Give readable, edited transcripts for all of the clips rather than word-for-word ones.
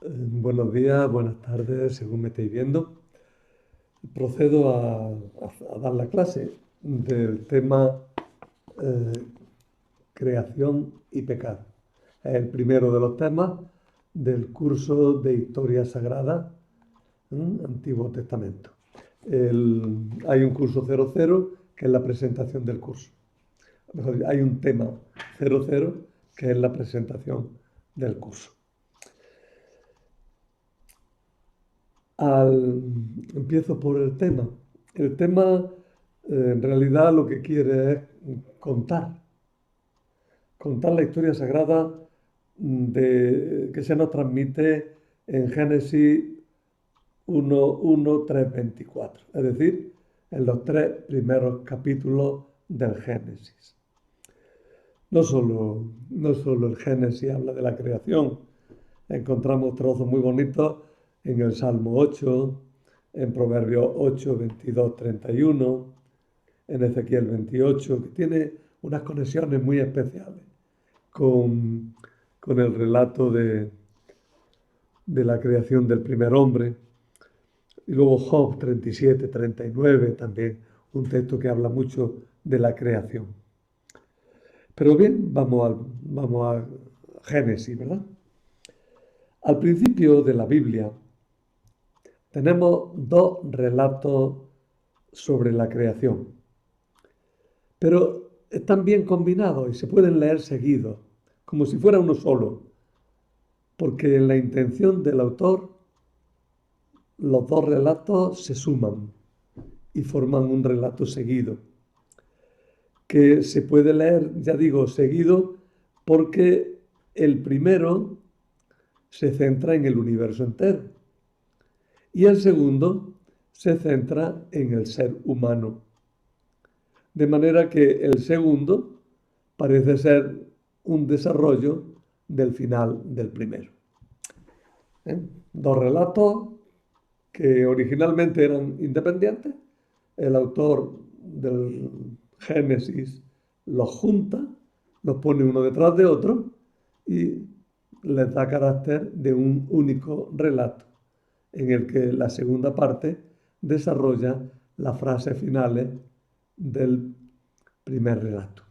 Buenos días, buenas tardes, según me estéis viendo. Procedo a dar la clase del tema eh, creación y pecado. Es el primero de los temas del curso de Historia Sagrada, Antiguo Testamento. Hay un curso 00 que es la presentación del curso. Mejor dicho, hay un tema 00 que es la presentación del curso. Empiezo por el tema. El tema en realidad lo que quiere es contar, contar la historia sagrada que se nos transmite en Génesis 1, 3, 24, es decir, en los tres primeros capítulos del Génesis. No solo el Génesis habla de la creación, encontramos trozos muy bonitos en el Salmo 8, en Proverbios 8, 22, 31, en Ezequiel 28, que tiene unas conexiones muy especiales con, con el relato de la creación del primer hombre. Y luego Job 37, 39, también un texto que habla mucho de la creación. Pero bien, vamos a Génesis, ¿verdad? Al principio de la Biblia tenemos dos relatos sobre la creación, pero están bien combinados y se pueden leer seguidos, como si fuera uno solo, porque en la intención del autor los dos relatos se suman y forman un relato seguido, que se puede leer, ya digo, seguido, porque el primero se centra en el universo entero y el segundo se centra en el ser humano. De manera que el segundo parece ser un desarrollo del final del primero. ¿Eh? Dos relatos que originalmente eran independientes. El autor del Génesis los junta, los pone uno detrás de otro y les da carácter de un único relato, en el que la segunda parte desarrolla las frases finales del primer relato.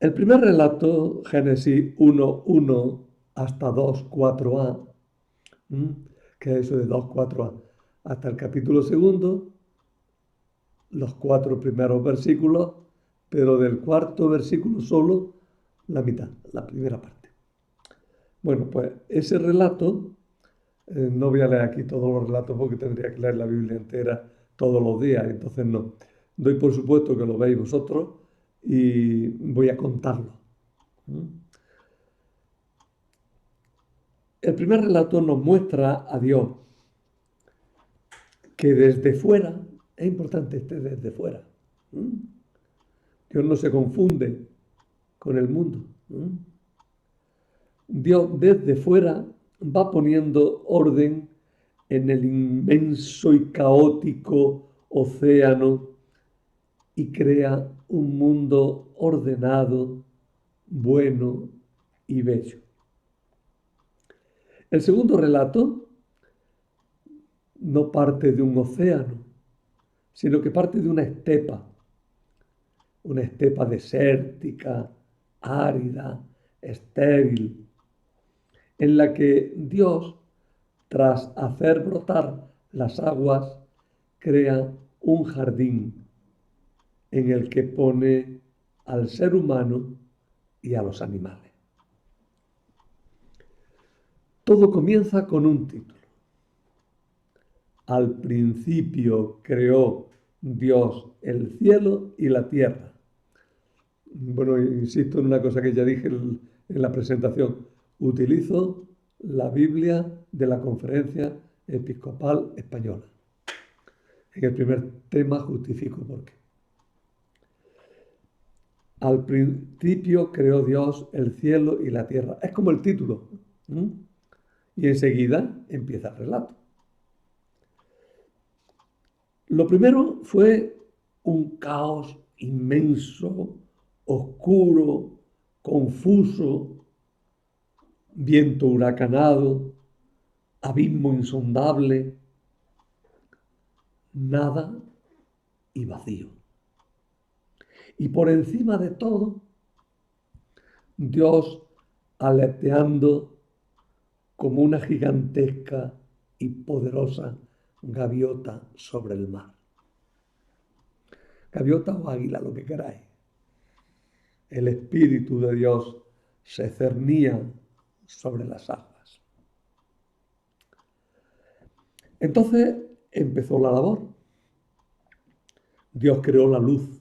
El primer relato, Génesis 1:1 hasta 2:4a, que es eso de 2:4a, hasta el capítulo segundo, los 4 primeros versículos, pero del cuarto versículo solo la mitad, la primera parte. Bueno, pues ese relato, no voy a leer aquí todos los relatos porque tendría que leer la Biblia entera todos los días, entonces no. Doy por supuesto que lo veis vosotros y voy a contarlo. El primer relato nos muestra a Dios que desde fuera, es importante este desde fuera. Dios no se confunde con el mundo. Dios desde fuera va poniendo orden en el inmenso y caótico océano y crea un mundo ordenado, bueno y bello. El segundo relato no parte de un océano, sino que parte de una estepa desértica, árida, estéril, en la que Dios, tras hacer brotar las aguas, crea un jardín en el que pone al ser humano y a los animales. Todo comienza con un título. Al principio creó Dios el cielo y la tierra. Bueno, insisto en una cosa que ya dije en la presentación. Utilizo la Biblia de la Conferencia Episcopal Española. En el primer tema justifico por qué. Al principio creó Dios el cielo y la tierra. Es como el título. Y enseguida empieza el relato. Lo primero fue un caos inmenso, oscuro, confuso, viento huracanado, abismo insondable, nada y vacío. Y por encima de todo, Dios aleteando como una gigantesca y poderosa gaviota sobre el mar. Gaviota o águila, lo que queráis. El Espíritu de Dios se cernía sobre las aguas. Entonces empezó la labor. Dios creó la luz,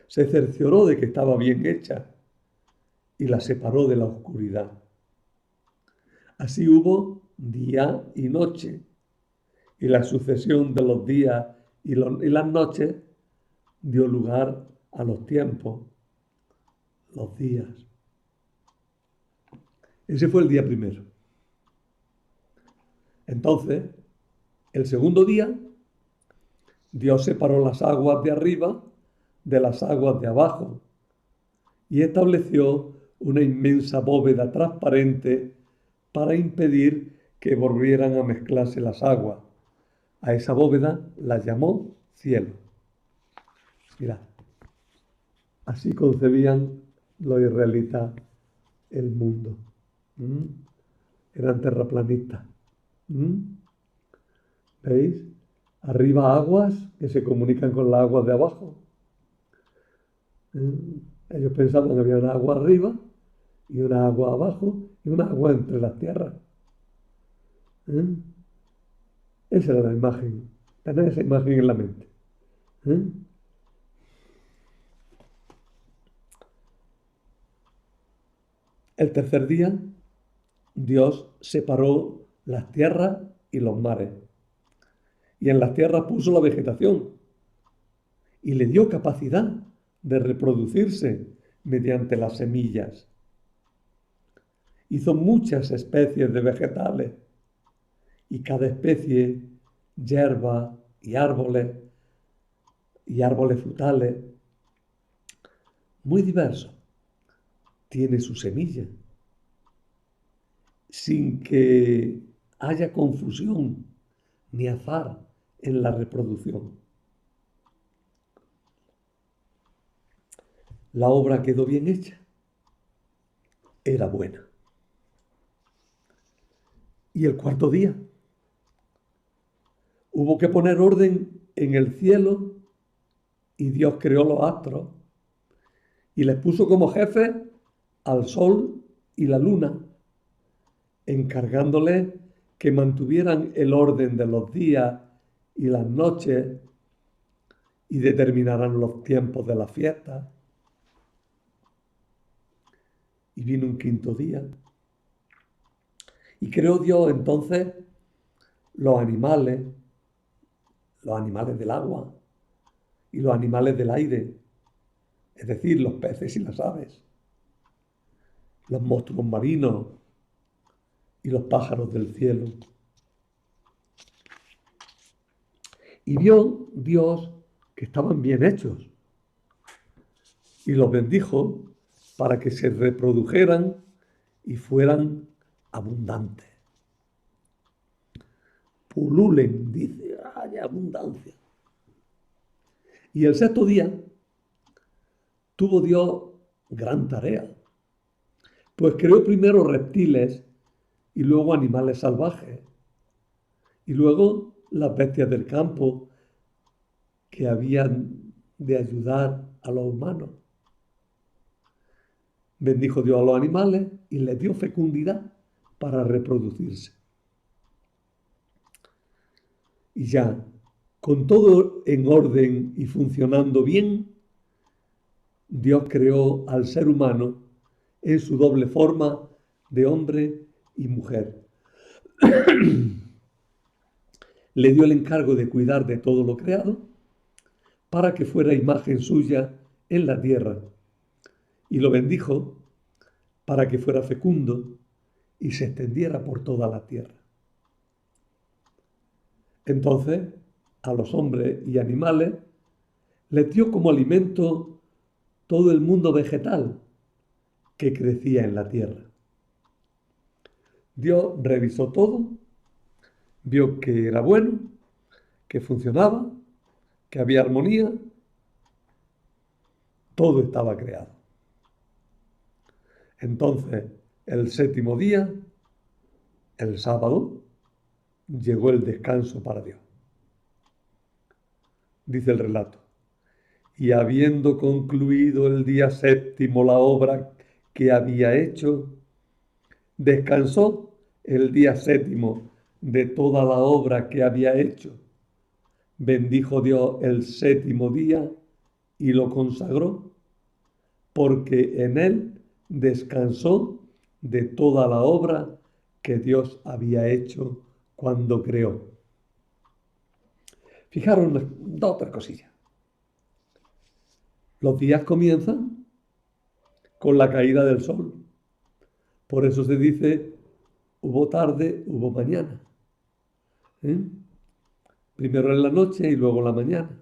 se cercioró de que estaba bien hecha y la separó de la oscuridad. Así hubo día y noche, y la sucesión de los días y las noches dio lugar a los tiempos, los días. Ese fue el día primero. Entonces, el segundo día, Dios separó las aguas de arriba de las aguas de abajo y estableció una inmensa bóveda transparente para impedir que volvieran a mezclarse las aguas. A esa bóveda la llamó cielo. Mirad, así concebían los israelitas el mundo. Eran terraplanistas. ¿Veis? Arriba aguas que se comunican con las aguas de abajo. Ellos pensaban que había una agua arriba y una agua abajo y una agua entre las tierras. Esa era la imagen. Tened esa imagen en la mente. El tercer día, Dios separó las tierras y los mares. Y en las tierras puso la vegetación y le dio capacidad de reproducirse mediante las semillas. Hizo muchas especies de vegetales y cada especie, hierba y árboles frutales, muy diversos, tiene su semilla, sin que haya confusión ni azar en la reproducción. La obra quedó bien hecha, era buena. Y el cuarto día, hubo que poner orden en el cielo y Dios creó los astros y les puso como jefes al sol y la luna, encargándoles que mantuvieran el orden de los días y las noches y determinaran los tiempos de la fiesta. Y vino un quinto día. Y creó Dios entonces los animales del agua y los animales del aire, es decir, los peces y las aves, los monstruos marinos y los pájaros del cielo. Y vio Dios que estaban bien hechos y los bendijo para que se reprodujeran y fueran abundantes. Pululen, dice, haya abundancia. Y el sexto día tuvo Dios gran tarea, pues creó primero reptiles y luego animales salvajes y luego las bestias del campo que habían de ayudar a los humanos. Bendijo Dios a los animales y les dio fecundidad para reproducirse. Y ya, con todo en orden y funcionando bien, Dios creó al ser humano en su doble forma de hombre y mujer. Le dio el encargo de cuidar de todo lo creado para que fuera imagen suya en la tierra. Y lo bendijo para que fuera fecundo y se extendiera por toda la tierra. Entonces, a los hombres y animales les dio como alimento todo el mundo vegetal que crecía en la tierra. Dios revisó todo, vio que era bueno, que funcionaba, que había armonía, todo estaba creado. Entonces, el séptimo día, el sábado, llegó el descanso para Dios. Dice el relato. Y habiendo concluido el día séptimo la obra que había hecho, descansó el día séptimo de toda la obra que había hecho. Bendijo Dios el séptimo día y lo consagró, porque en él descansó de toda la obra que Dios había hecho cuando creó. Fijaros dos o tres cosillas. Los días comienzan con la caída del sol. Por eso se dice, hubo tarde, hubo mañana. Primero en la noche y luego en la mañana.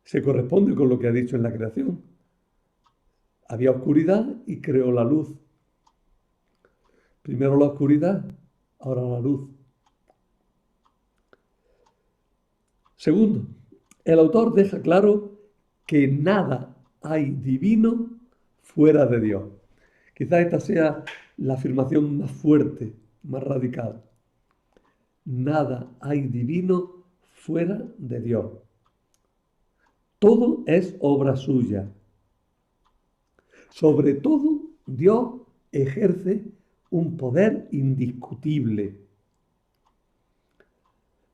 Se corresponde con lo que ha dicho en la creación. Había oscuridad y creó la luz. Primero la oscuridad, ahora la luz. Segundo, el autor deja claro que nada hay divino fuera de Dios. Quizás esta sea la afirmación más fuerte, más radical. Nada hay divino fuera de Dios. Todo es obra suya. Sobre todo, Dios ejerce un poder indiscutible.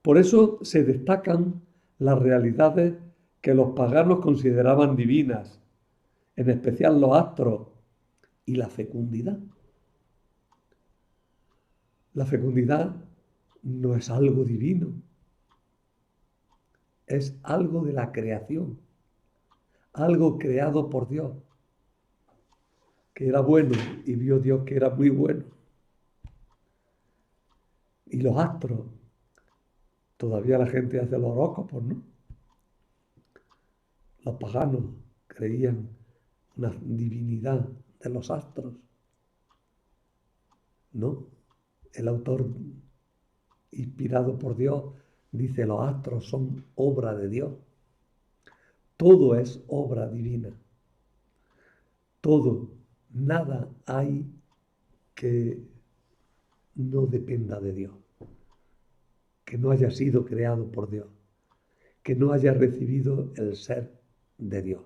Por eso se destacan las realidades que los paganos consideraban divinas, en especial los astros y la fecundidad. La fecundidad no es algo divino, es algo de la creación, algo creado por Dios, que era bueno y vio Dios que era muy bueno. Y los astros, todavía la gente hace los horóscopos, ¿no? Los paganos creían una divinidad de los astros. No, el autor, inspirado por Dios, dice los astros son obra de Dios. Todo es obra divina. Todo, nada hay que no dependa de Dios, que no haya sido creado por Dios, que no haya recibido el ser de Dios.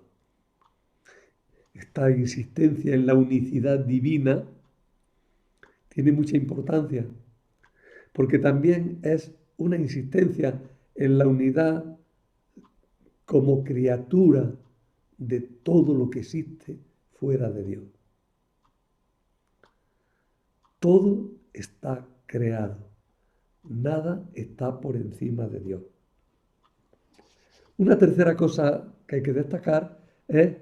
Esta insistencia en la unicidad divina tiene mucha importancia, porque también es una insistencia en la unidad como criatura de todo lo que existe fuera de Dios. Todo está creado, nada está por encima de Dios. Una tercera cosa que hay que destacar es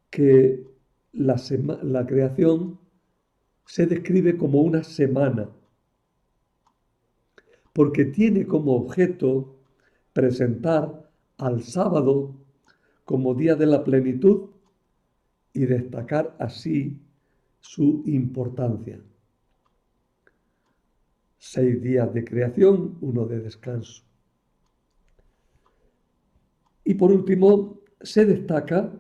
que la creación se describe como una semana, porque tiene como objeto presentar al sábado como día de la plenitud y destacar así su importancia. 6 días de creación, 1 de descanso. Y por último, se destaca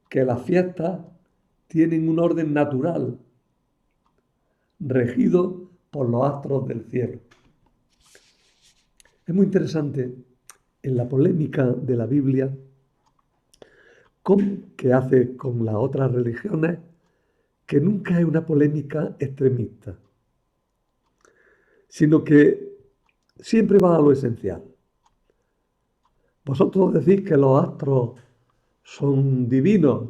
que las fiestas tienen un orden natural, regido por los astros del cielo. Es muy interesante en la polémica de la Biblia que hace con las otras religiones, que nunca es una polémica extremista, sino que siempre va a lo esencial. Vosotros decís que los astros son divinos.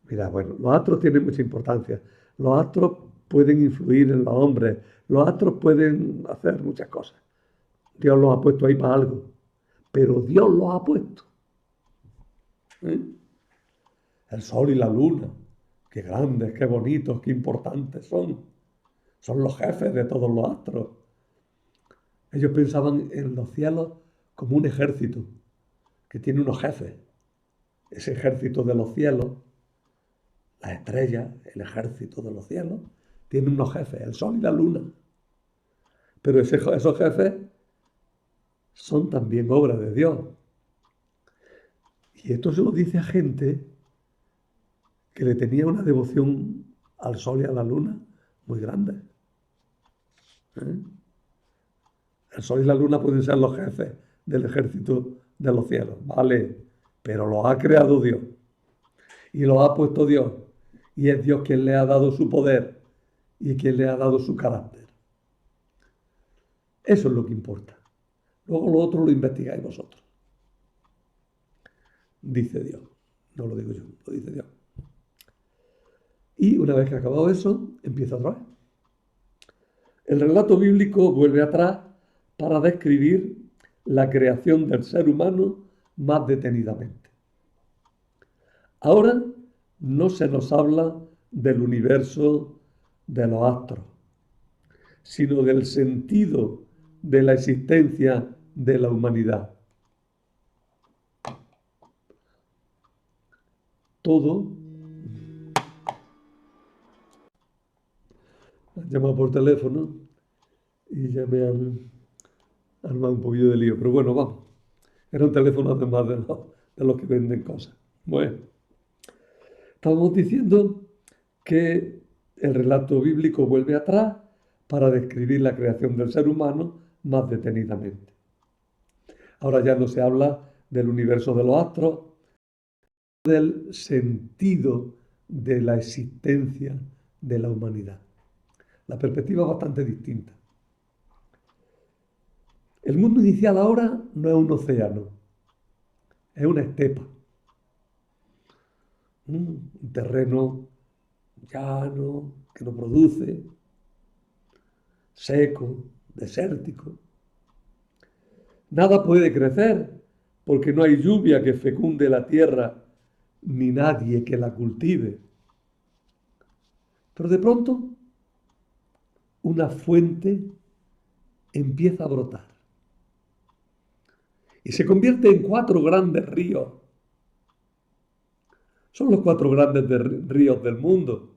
Mira, bueno, los astros tienen mucha importancia. Los astros pueden influir en los hombres. Los astros pueden hacer muchas cosas. Dios los ha puesto ahí para algo. Pero Dios los ha puesto. El sol y la luna. Qué grandes, qué bonitos, qué importantes son. Son los jefes de todos los astros. Ellos pensaban en los cielos como un ejército que tiene unos jefes. Ese ejército de los cielos, las estrellas, el ejército de los cielos, tiene unos jefes, el sol y la luna. Pero esos jefes son también obra de Dios. Y esto se lo dice a gente que le tenía una devoción al sol y a la luna muy grande. ¿Eh? El sol y la luna pueden ser los jefes del ejército de los cielos, ¿vale? Pero los ha creado Dios y los ha puesto Dios. Y es Dios quien le ha dado su poder y quien le ha dado su carácter. Eso es lo que importa. Luego lo otro lo investigáis vosotros. Dice Dios. No lo digo yo, lo dice Dios. Y una vez que ha acabado eso, empieza otra vez. El relato bíblico vuelve atrás para describir la creación del ser humano más detenidamente. Ahora no se nos habla del universo de los astros, sino del sentido de la existencia de la humanidad. Todo, me han llamado por teléfono y ya me han armado un poquillo de lío, pero bueno, vamos. Era un teléfono además de los que venden cosas. Bueno, estábamos diciendo que el relato bíblico vuelve atrás para describir la creación del ser humano más detenidamente. Ahora ya no se habla del universo de los astros, del sentido de la existencia de la humanidad. La perspectiva es bastante distinta. El mundo inicial ahora no es un océano, es una estepa. Un terreno llano, que no produce, seco, desértico. Nada puede crecer porque no hay lluvia que fecunde la tierra ni nadie que la cultive. Pero de pronto una fuente empieza a brotar y se convierte en 4 grandes ríos. Son los 4 grandes ríos del mundo.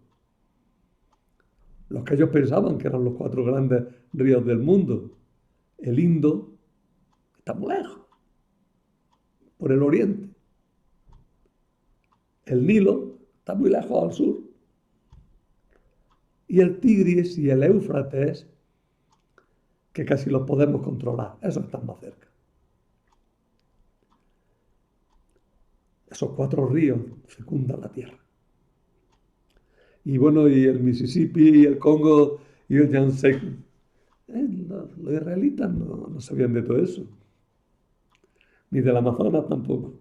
Los que ellos pensaban que eran los 4 grandes ríos del mundo. El Indo está muy lejos, por el oriente. El Nilo está muy lejos al sur. Y el Tigris y el Éufrates, que casi los podemos controlar, esos están más cerca. Esos 4 ríos fecundan la tierra. Y bueno, y el Mississippi, y el Congo, y el Yangtze. Los israelitas no sabían de todo eso. Ni del Amazonas tampoco.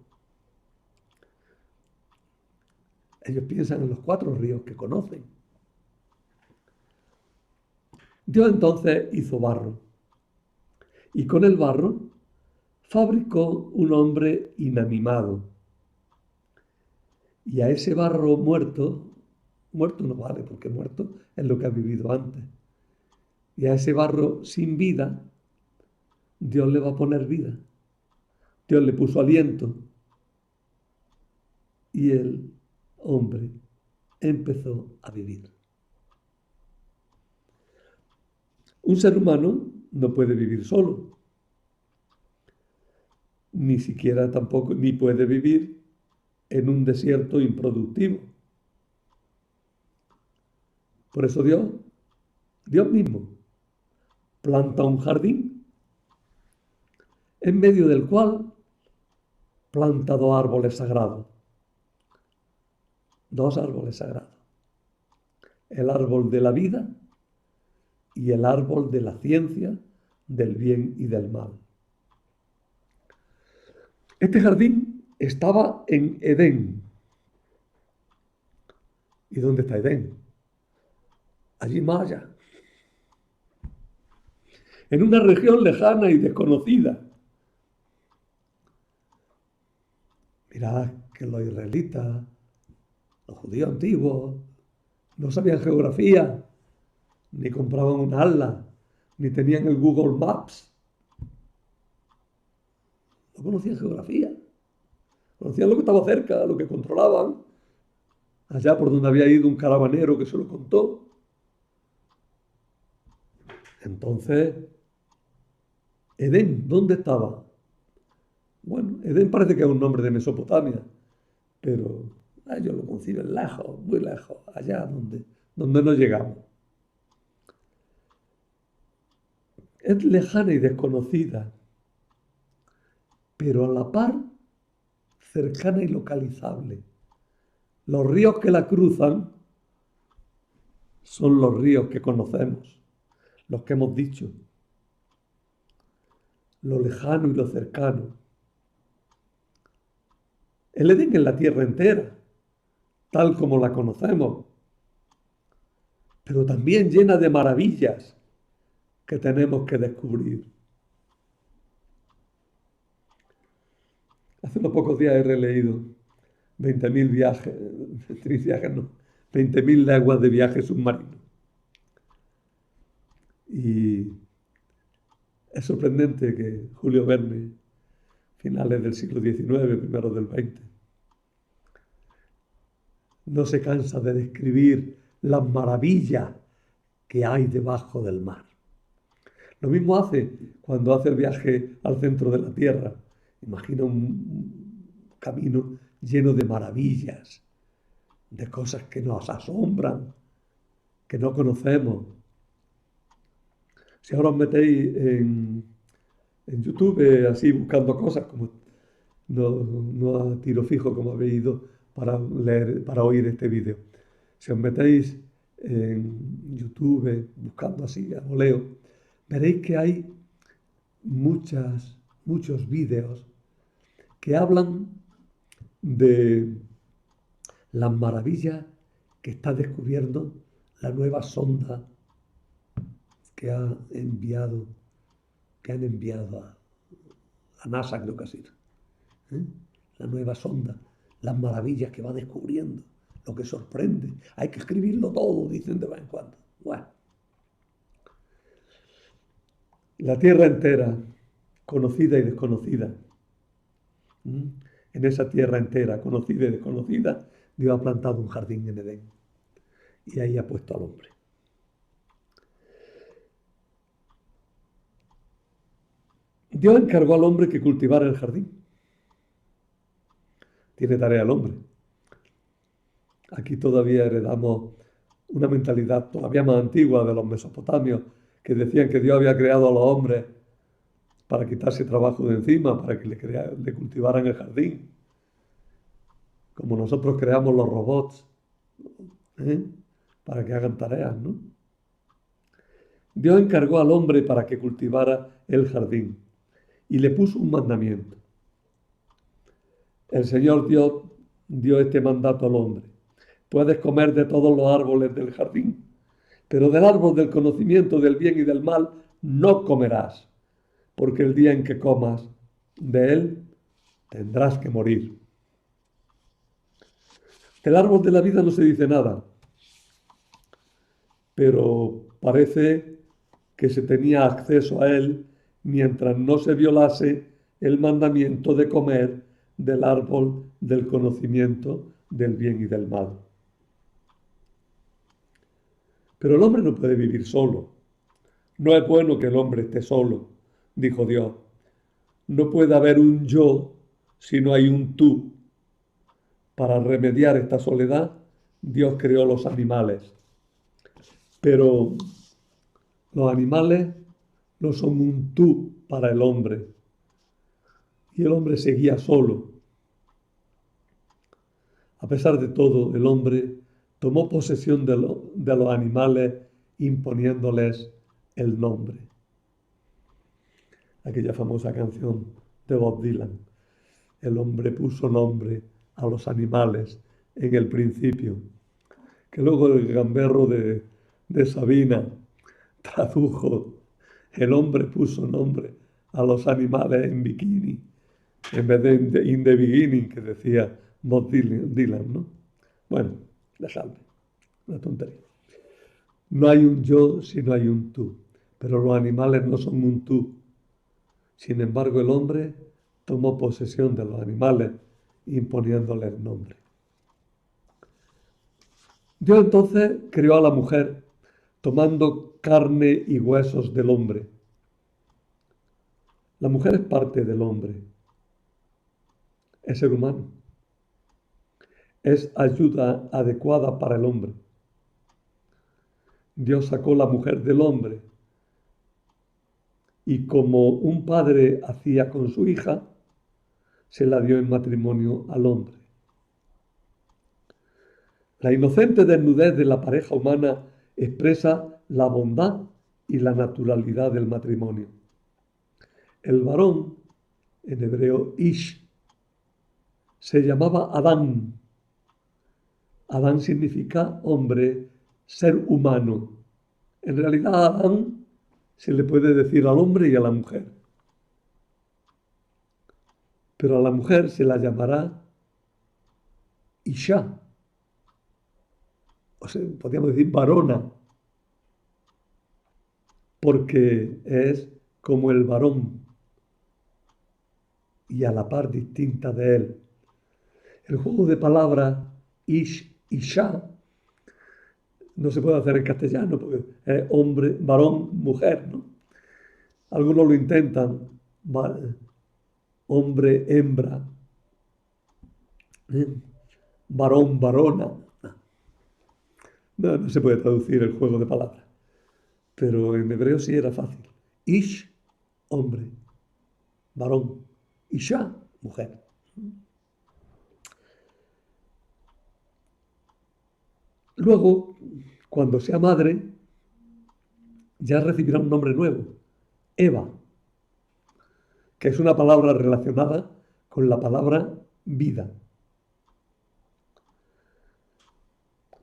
Ellos piensan en los 4 ríos que conocen. Dios entonces hizo barro. Y con el barro fabricó un hombre inanimado. Y a ese barro muerto no vale, porque muerto es lo que ha vivido antes. Y a ese barro sin vida, Dios le va a poner vida. Dios le puso aliento. Y el hombre empezó a vivir. Un ser humano no puede vivir solo. Ni siquiera tampoco, ni puede vivir en un desierto improductivo. Por eso Dios mismo, planta un jardín en medio del cual planta 2 árboles sagrados. 2 árboles sagrados. El árbol de la vida y el árbol de la ciencia, del bien y del mal. Este jardín estaba en Edén. ¿Y dónde está Edén? Allí más allá. En una región lejana y desconocida. Mirad que los israelitas, los judíos antiguos, no sabían geografía, ni compraban un atlas, ni tenían el Google Maps. No conocían geografía. Conocían lo que estaba cerca, lo que controlaban. Allá por donde había ido un caravanero que se lo contó. Entonces, Edén, ¿dónde estaba? Bueno, Edén parece que es un nombre de Mesopotamia, pero ellos lo conciben lejos, muy lejos, allá donde no llegamos. Es lejana y desconocida, pero a la par cercana y localizable. Los ríos que la cruzan son los ríos que conocemos, los que hemos dicho, lo lejano y lo cercano. El Edén es la tierra entera, tal como la conocemos, pero también llena de maravillas que tenemos que descubrir. Hace unos pocos días he releído 20.000 viajes, 20.000 leguas de viaje submarino. Y es sorprendente que Julio Verne, finales del siglo XIX, primeros del XX, no se cansa de describir las maravillas que hay debajo del mar. Lo mismo hace cuando hace el viaje al centro de la Tierra. Imagina un camino lleno de maravillas, de cosas que nos asombran, que no conocemos. Si ahora os metéis en YouTube, así buscando cosas, como no a tiro fijo como habéis ido para leer, para oír este vídeo. Si os metéis en YouTube buscando así a voleo, veréis que hay muchos vídeos que hablan de las maravillas que está descubriendo la nueva sonda que han enviado a la NASA, creo que ha sido. La nueva sonda, las maravillas que va descubriendo, lo que sorprende. Hay que escribirlo todo, dicen de vez en cuando. Bueno. La tierra entera, conocida y desconocida. En esa tierra entera, conocida y desconocida, Dios ha plantado un jardín en Edén. Y ahí ha puesto al hombre. Dios encargó al hombre que cultivara el jardín. Tiene tarea el hombre. Aquí todavía heredamos una mentalidad todavía más antigua de los mesopotamios, que decían que Dios había creado a los hombres para quitarse trabajo de encima, para que le cultivaran el jardín. Como nosotros creamos los robots, para que hagan tareas, ¿no? Dios encargó al hombre para que cultivara el jardín y le puso un mandamiento. El Señor Dios dio este mandato al hombre. Puedes comer de todos los árboles del jardín, pero del árbol del conocimiento del bien y del mal no comerás, porque el día en que comas de él tendrás que morir. Del árbol de la vida no se dice nada, pero parece que se tenía acceso a él mientras no se violase el mandamiento de comer del árbol del conocimiento del bien y del mal. Pero el hombre no puede vivir solo. No es bueno que el hombre esté solo, dijo Dios. No puede haber un yo si no hay un tú. Para remediar esta soledad, Dios creó los animales. Pero los animales no son un tú para el hombre. Y el hombre seguía solo. A pesar de todo, el hombre tomó posesión de los animales imponiéndoles el nombre. Aquella famosa canción de Bob Dylan. El hombre puso nombre a los animales en el principio, que luego el gamberro de Sabina tradujo: el hombre puso nombre a los animales en bikini, en vez de in the beginning, que decía Bob Dylan, ¿no? Bueno, dejadme, una tontería. No hay un yo si no hay un tú, pero los animales no son un tú. Sin embargo, el hombre tomó posesión de los animales imponiéndoles el nombre. Dios entonces creó a la mujer, tomando carne y huesos del hombre. La mujer es parte del hombre, es ser humano, es ayuda adecuada para el hombre. Dios sacó la mujer del hombre y como un padre hacía con su hija, se la dio en matrimonio al hombre. La inocente desnudez de la pareja humana expresa la bondad y la naturalidad del matrimonio. El varón, en hebreo Ish, se llamaba Adán. Adán significa hombre, ser humano. En realidad a Adán se le puede decir al hombre y a la mujer. Pero a la mujer se la llamará Isha. O sea, podríamos decir varona, porque es como el varón y a la par distinta de él. El juego de palabras Ish, Isha no se puede hacer en castellano porque es hombre, varón, mujer, ¿no? Algunos lo intentan, hombre, hembra, ¿eh? Varón, varona. No, no se puede traducir el juego de palabras, pero en hebreo sí era fácil. Ish, hombre, varón, Isha, mujer. Luego, cuando sea madre, ya recibirá un nombre nuevo, Eva, que es una palabra relacionada con la palabra vida.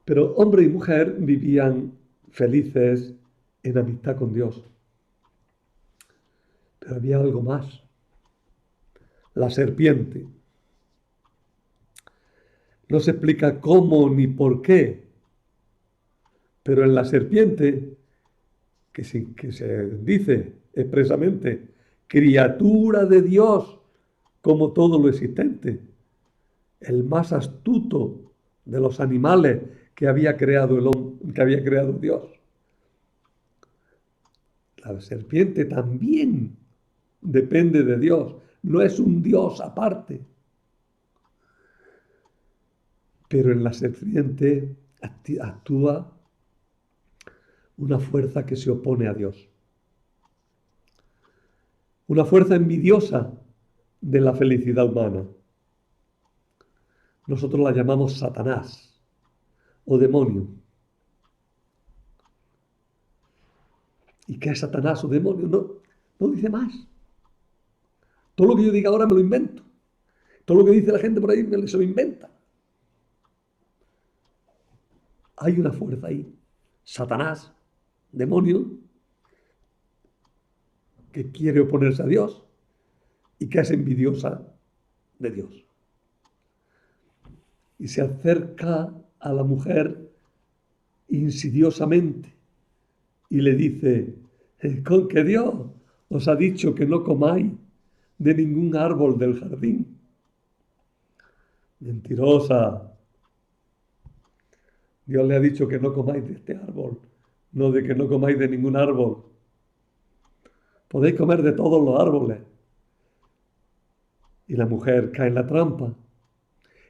Pero hombre y mujer vivían felices en amistad con Dios. Pero había algo más, la serpiente. No se explica cómo ni por qué, pero en la serpiente, que se dice expresamente, criatura de Dios, como todo lo existente, el más astuto de los animales que había creado que había creado Dios. La serpiente también depende de Dios, no es un Dios aparte. Pero en la serpiente actúa una fuerza que se opone a Dios. Una fuerza envidiosa de la felicidad humana. Nosotros la llamamos Satanás o demonio. ¿Y qué es Satanás o demonio? No dice más. Todo lo que yo diga ahora me lo invento. Todo lo que dice la gente por ahí se lo inventa. Hay una fuerza ahí. Satanás, demonio, que quiere oponerse a Dios y que es envidiosa de Dios. Y se acerca a la mujer insidiosamente y le dice, con que Dios os ha dicho que no comáis de ningún árbol del jardín. Mentirosa. Dios le ha dicho que no comáis de este árbol, no de que no comáis de ningún árbol. Podéis comer de todos los árboles. Y la mujer cae en la trampa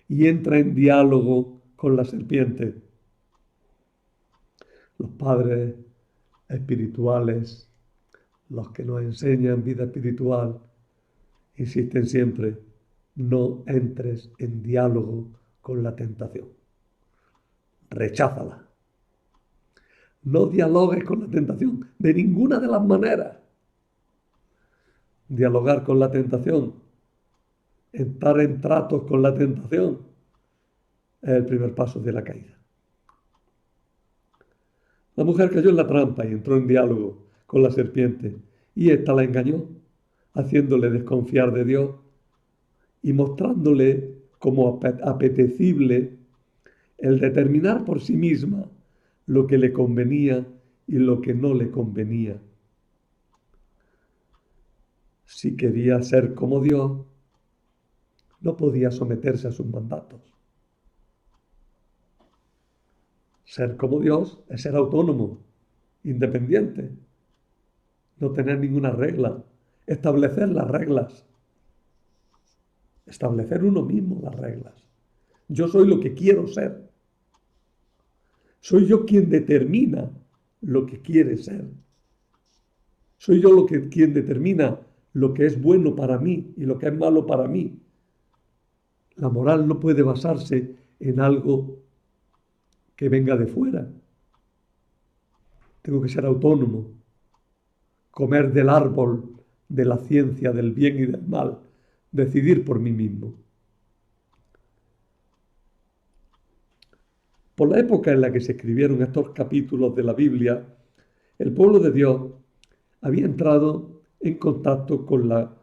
y entra en diálogo con la serpiente. Los padres espirituales, los que nos enseñan vida espiritual, insisten siempre, no entres en diálogo con la tentación. Recházala. No dialogues con la tentación de ninguna de las maneras. Dialogar con la tentación, estar en tratos con la tentación, es el primer paso de la caída. La mujer cayó en la trampa y entró en diálogo con la serpiente, y ésta la engañó, haciéndole desconfiar de Dios y mostrándole como apetecible el determinar por sí misma lo que le convenía y lo que no le convenía. Si quería ser como Dios, no podía someterse a sus mandatos. Ser como Dios es ser autónomo, independiente, no tener ninguna regla, establecer las reglas, establecer uno mismo las reglas. Yo soy lo que quiero ser. Soy yo quien determina lo que quiere ser. Soy yo quien determina lo que es bueno para mí y lo que es malo para mí. La moral no puede basarse en algo que venga de fuera. Tengo que ser autónomo, comer del árbol de la ciencia del bien y del mal, decidir por mí mismo. Por la época en la que se escribieron estos capítulos de la Biblia, el pueblo de Dios había entrado en contacto con la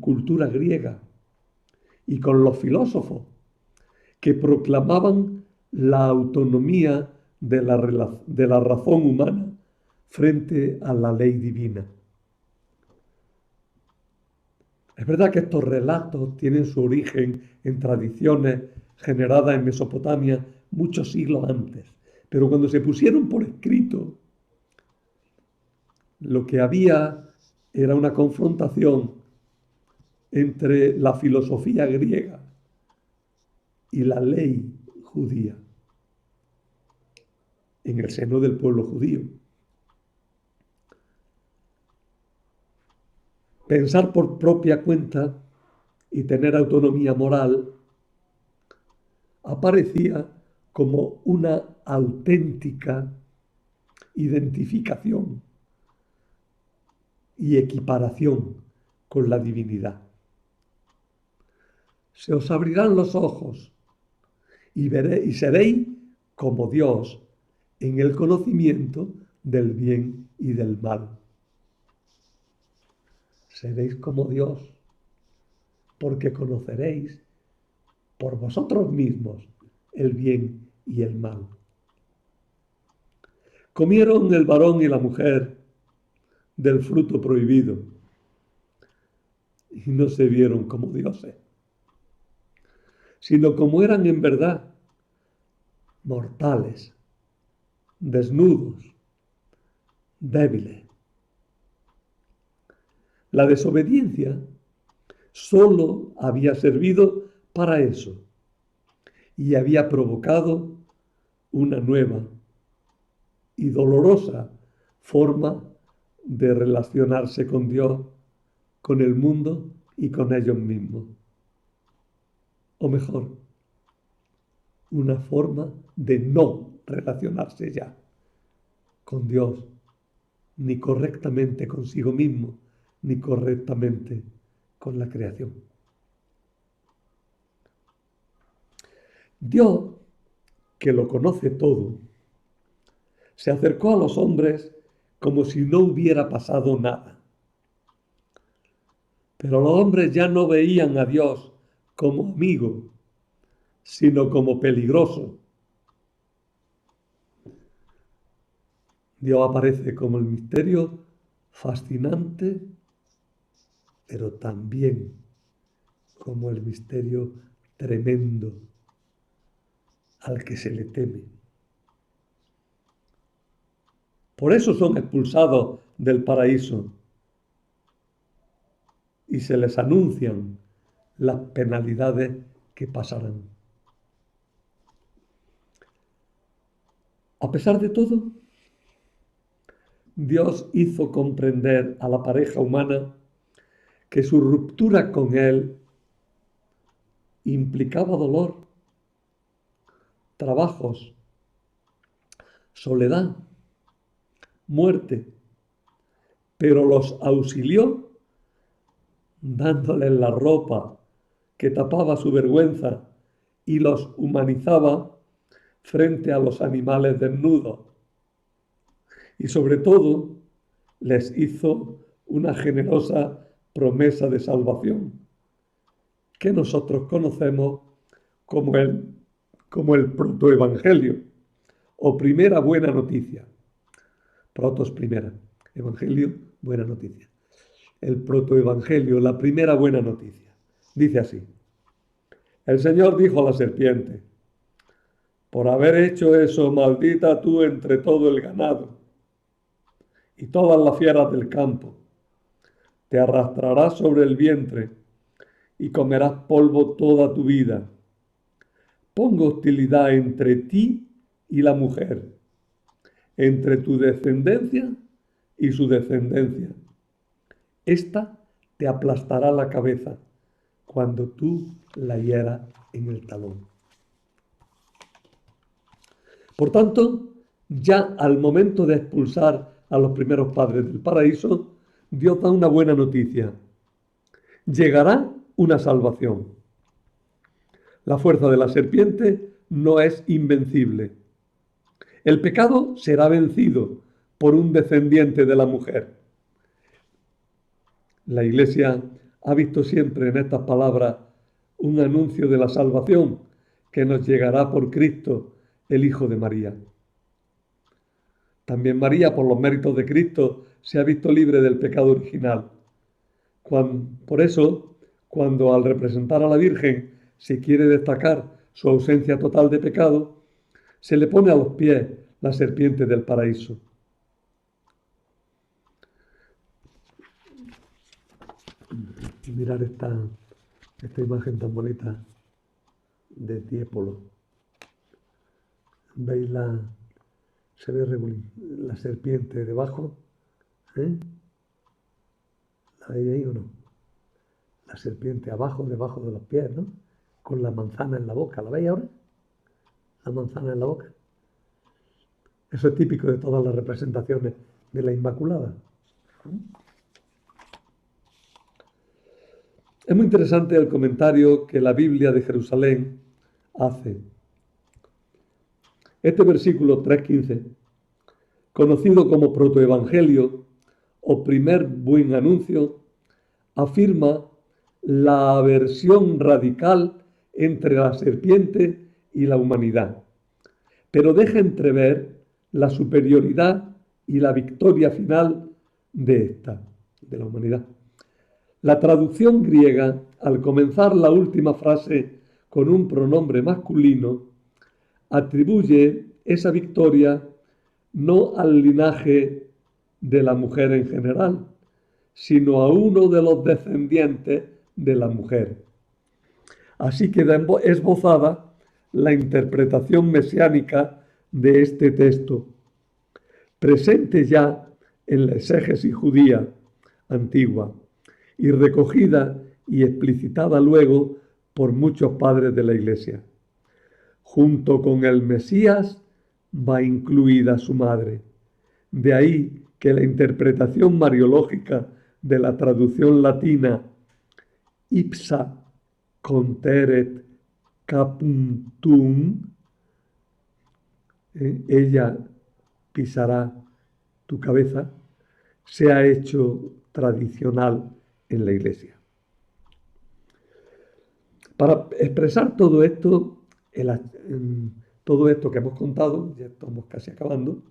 cultura griega y con los filósofos que proclamaban la autonomía de la razón humana frente a la ley divina. Es verdad que estos relatos tienen su origen en tradiciones generadas en Mesopotamia muchos siglos antes, pero cuando se pusieron por escrito, lo que había era una confrontación entre la filosofía griega y la ley judía en el seno del pueblo judío. Pensar por propia cuenta y tener autonomía moral aparecía como una auténtica identificación y equiparación con la divinidad. Se os abrirán los ojos y seréis como Dios en el conocimiento del bien y del mal. Seréis como Dios, porque conoceréis por vosotros mismos el bien y el mal. Comieron el varón y la mujer del fruto prohibido y no se vieron como dioses, sino como eran en verdad, mortales, desnudos, débiles. La desobediencia solo había servido para eso y había provocado una nueva y dolorosa forma de relacionarse con Dios, con el mundo y con ellos mismos. O mejor, una forma de no relacionarse ya con Dios, ni correctamente consigo mismo, ni correctamente con la creación. Dios, que lo conoce todo, se acercó a los hombres como si no hubiera pasado nada. Pero los hombres ya no veían a Dios como amigo, sino como peligroso. Dios aparece como el misterio fascinante, pero también como el misterio tremendo al que se le teme. Por eso son expulsados del paraíso y se les anuncian las penalidades que pasarán. A pesar de todo, Dios hizo comprender a la pareja humana que su ruptura con Él implicaba dolor, trabajos, soledad, muerte, pero los auxilió dándoles la ropa que tapaba su vergüenza y los humanizaba frente a los animales desnudos. Y sobre todo, les hizo una generosa promesa de salvación, que nosotros conocemos como el protoevangelio, o primera buena noticia. Protos primera, evangelio, buena noticia. El protoevangelio, la primera buena noticia. Dice así: el Señor dijo a la serpiente: por haber hecho eso, maldita tú entre todo el ganado y todas las fieras del campo. Te arrastrarás sobre el vientre y comerás polvo toda tu vida. Pongo hostilidad entre ti y la mujer, entre tu descendencia y su descendencia. Esta te aplastará la cabeza cuando tú la hieras en el talón. Por tanto, ya al momento de expulsar a los primeros padres del paraíso, Dios da una buena noticia. Llegará una salvación. La fuerza de la serpiente no es invencible. El pecado será vencido por un descendiente de la mujer. La Iglesia ha visto siempre en estas palabras un anuncio de la salvación que nos llegará por Cristo, el Hijo de María. También María, por los méritos de Cristo, se ha visto libre del pecado original. Por eso, cuando al representar a la Virgen se quiere destacar su ausencia total de pecado, se le pone a los pies la serpiente del paraíso. Y mirar esta imagen tan bonita de Tiepolo. ¿Veis se ve la serpiente debajo? ¿La veis ahí o no? La serpiente abajo, debajo de los pies, ¿no? Con la manzana en la boca. ¿La veis ahora? La manzana en la boca. Eso es típico de todas las representaciones de la Inmaculada. Es muy interesante el comentario que la Biblia de Jerusalén hace. Este versículo 3.15, conocido como protoevangelio o primer buen anuncio, afirma la aversión radical entre la serpiente y la humanidad, pero deja entrever la superioridad y la victoria final de la humanidad. La traducción griega, al comenzar la última frase con un pronombre masculino, atribuye esa victoria no al linaje de la mujer en general, sino a uno de los descendientes de la mujer. Así queda esbozada la interpretación mesiánica de este texto, presente ya en la exégesis judía antigua y recogida y explicitada luego por muchos padres de la Iglesia. Junto con el Mesías va incluida su madre. De ahí que la interpretación mariológica de la traducción latina ipsa conteret capuntum, ella pisará tu cabeza, se ha hecho tradicional en la Iglesia. Para expresar todo esto que hemos contado, ya estamos casi acabando,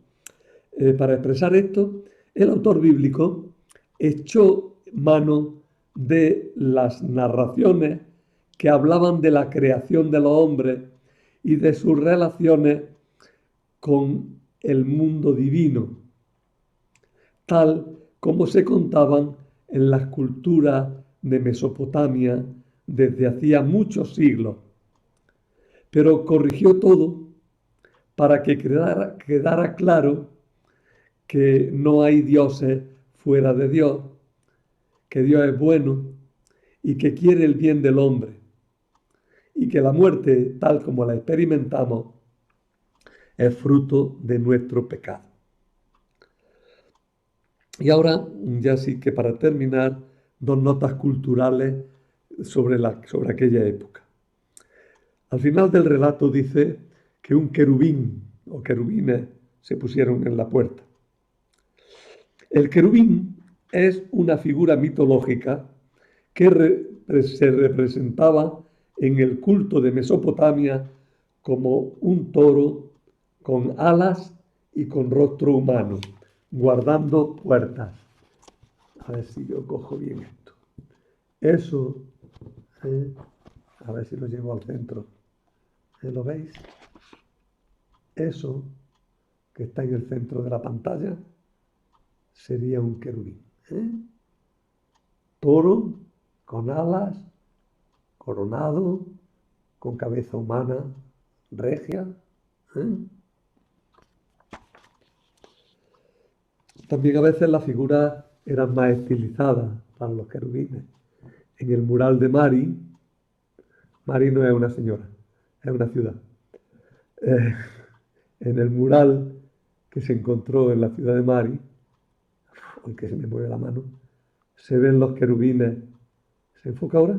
para expresar esto, el autor bíblico echó mano de las narraciones que hablaban de la creación de los hombres y de sus relaciones con el mundo divino, tal como se contaban en las culturas de Mesopotamia desde hacía muchos siglos. Pero corrigió todo para que quedara claro que no hay dioses fuera de Dios, que Dios es bueno y que quiere el bien del hombre, y que la muerte, tal como la experimentamos, es fruto de nuestro pecado. Y ahora, ya sí que para terminar, dos notas culturales sobre aquella época. Al final del relato dice que un querubín o querubines se pusieron en la puerta. El querubín es una figura mitológica que se representaba en el culto de Mesopotamia como un toro con alas y con rostro humano, guardando puertas. A ver si yo cojo bien esto. Eso, a ver si lo llevo al centro. ¿Lo veis? Eso que está en el centro de la pantalla sería un querubín? Toro, con alas, coronado, con cabeza humana, regia. También a veces las figuras eran más estilizadas para los querubines. En el mural de Mari, Mari no es una señora, es una ciudad. En el mural que se encontró en la ciudad de Mari, hoy que se me mueve la mano, se ven los querubines. ¿Se enfoca ahora?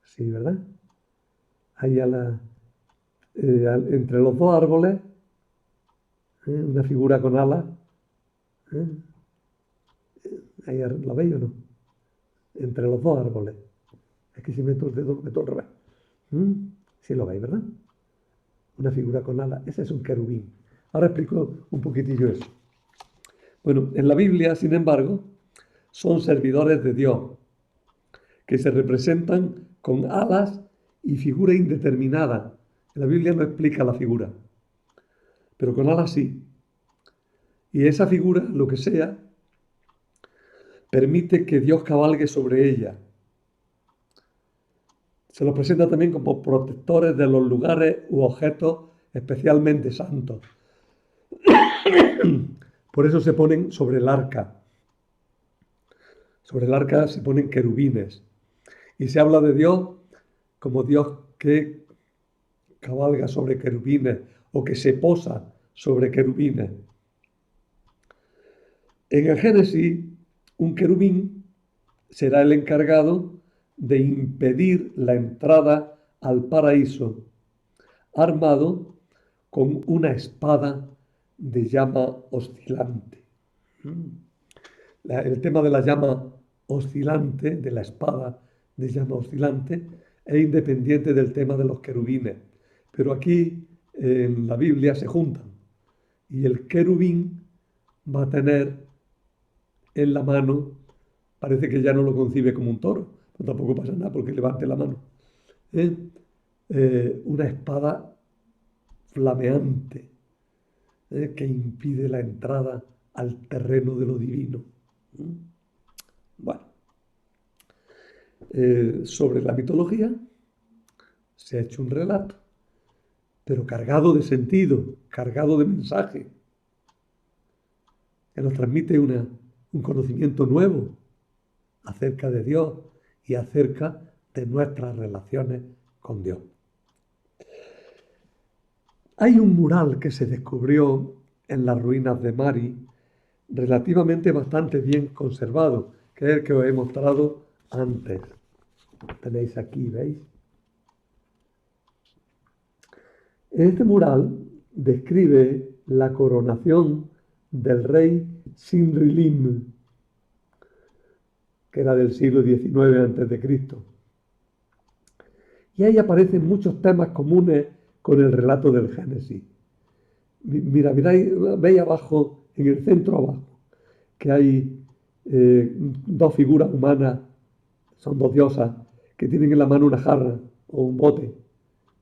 Sí, ¿verdad? Ahí entre los dos árboles, una figura con alas. Ahí la veis o no, entre los dos árboles. Es que si meto el dedo, lo meto al revés. Sí lo veis, ¿verdad? Una figura con alas. Ese es un querubín. Ahora explico un poquitillo eso. Bueno, en la Biblia, sin embargo, son servidores de Dios, que se representan con alas y figura indeterminada. En la Biblia no explica la figura, pero con alas sí. Y esa figura, lo que sea, permite que Dios cabalgue sobre ella. Se los presenta también como protectores de los lugares u objetos especialmente santos. Por eso se ponen sobre el arca. Sobre el arca se ponen querubines. Y se habla de Dios como Dios que cabalga sobre querubines o que se posa sobre querubines. En el Génesis, un querubín será el encargado de impedir la entrada al paraíso, armado con una espada de llama oscilante. El tema de la llama oscilante, de la espada de llama oscilante, es independiente del tema de los querubines. Pero aquí en la Biblia se juntan. Y el querubín va a tener en la mano, parece que ya no lo concibe como un toro, pero tampoco pasa nada porque levante la mano, una espada flameante que impide la entrada al terreno de lo divino. Bueno, sobre la mitología se ha hecho un relato, pero cargado de sentido, cargado de mensaje, que nos transmite un conocimiento nuevo acerca de Dios y acerca de nuestras relaciones con Dios. Hay un mural que se descubrió en las ruinas de Mari, relativamente bastante bien conservado, que es el que os he mostrado antes. Tenéis aquí, ¿veis? Este mural describe la coronación del rey Sinrilim, que era del siglo XIX a.C. Y ahí aparecen muchos temas comunes con el relato del Génesis. Mira, veis abajo, en el centro abajo, que hay dos figuras humanas, son dos diosas, que tienen en la mano una jarra o un bote.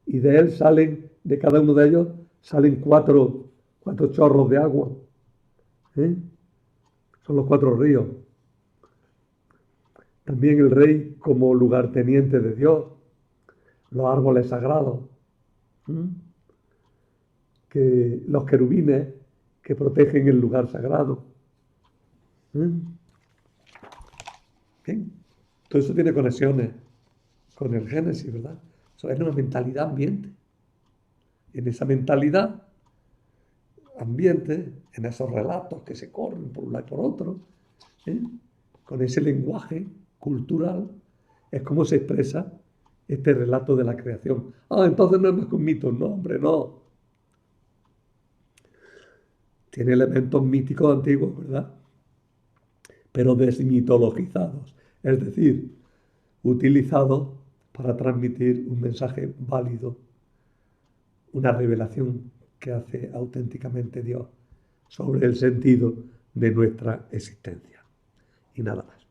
Y de él salen, de cada uno de ellos, salen cuatro chorros de agua. Son los 4 ríos. También el rey como lugarteniente de Dios, los árboles sagrados, que los querubines que protegen el lugar sagrado. Bien, todo eso tiene conexiones con el Génesis, ¿verdad? Eso es una mentalidad ambiente. En esa mentalidad ambiente, en esos relatos que se corren por un lado y por otro, con ese lenguaje cultural, es como se expresa este relato de la creación. Entonces no es más que un mito. No, hombre, no. Tiene elementos míticos antiguos, ¿verdad? Pero desmitologizados, es decir, utilizados para transmitir un mensaje válido, una revelación que hace auténticamente Dios sobre el sentido de nuestra existencia. Y nada más.